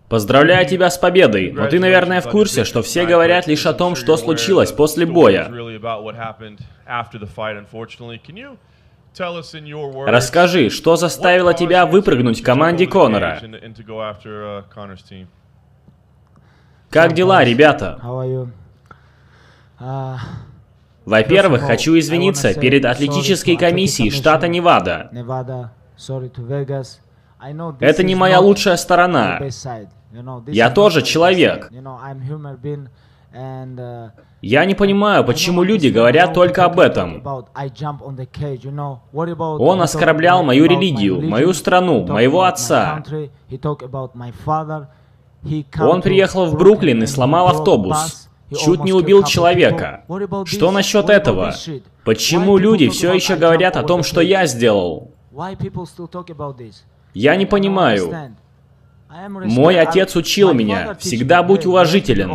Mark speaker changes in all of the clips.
Speaker 1: Поздравляю тебя с победой, но ты, наверное, в курсе, что все говорят лишь о том, что случилось после боя. Расскажи, что заставило тебя выпрыгнуть команде Конора? Как дела, ребята? Во-первых, хочу извиниться перед атлетической комиссией штата Невада. Это не моя лучшая сторона. Я тоже человек. Я не понимаю, почему люди говорят только об этом. Он оскорблял мою религию, мою страну, моего отца. Он приехал в Бруклин и сломал автобус. Чуть не убил человека. Что насчет этого? Почему люди все еще говорят о том, что я сделал? Я не понимаю. Мой отец учил меня, всегда будь уважителен.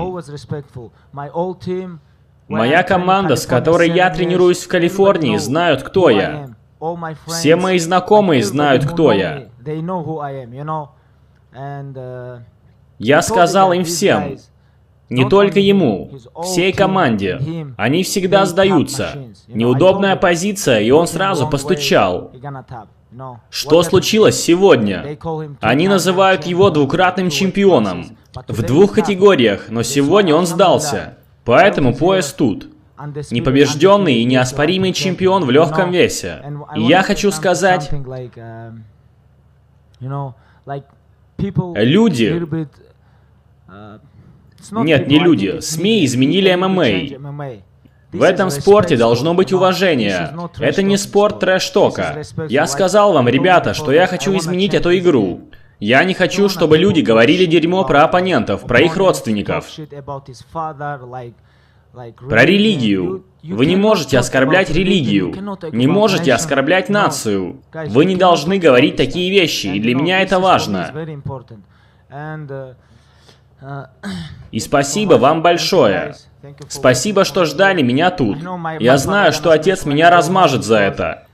Speaker 1: Моя команда, с которой я тренируюсь в Калифорнии, знают, кто я. Все мои знакомые знают, кто я. Я сказал им всем, не только ему, всей команде. Они всегда сдаются. Неудобная позиция, и он сразу постучал. Что случилось сегодня? Они называют его двукратным чемпионом. В 2 категориях, но сегодня он сдался. Поэтому пояс тут. Непобежденный и неоспоримый чемпион в легком весе. И я хочу сказать... Люди... Нет, не люди. СМИ изменили ММА. В этом спорте должно быть уважение. Это не спорт трэш-тока. Я сказал вам, ребята, что я хочу изменить эту игру. Я не хочу, чтобы люди говорили дерьмо про оппонентов, про их родственников. Про религию. Вы не можете оскорблять религию. Не можете оскорблять нацию. Вы не должны говорить такие вещи, и для меня это важно. И спасибо вам большое. Спасибо, что ждали меня тут. Я знаю, что отец меня размажет за это.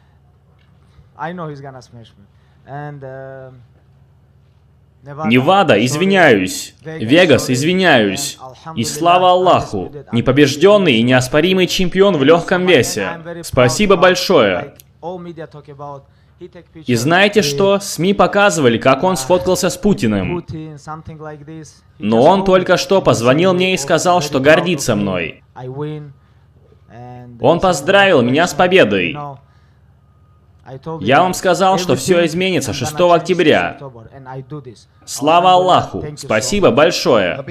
Speaker 1: Невада, извиняюсь. Вегас, извиняюсь. И слава Аллаху. Непобежденный и неоспоримый чемпион в легком весе. Спасибо большое. И знаете что? СМИ показывали, как он сфоткался с Путиным. Но он только что позвонил мне и сказал, что гордится мной. Он поздравил меня с победой. Я вам сказал, что все изменится 6 октября. Слава Аллаху. Спасибо большое.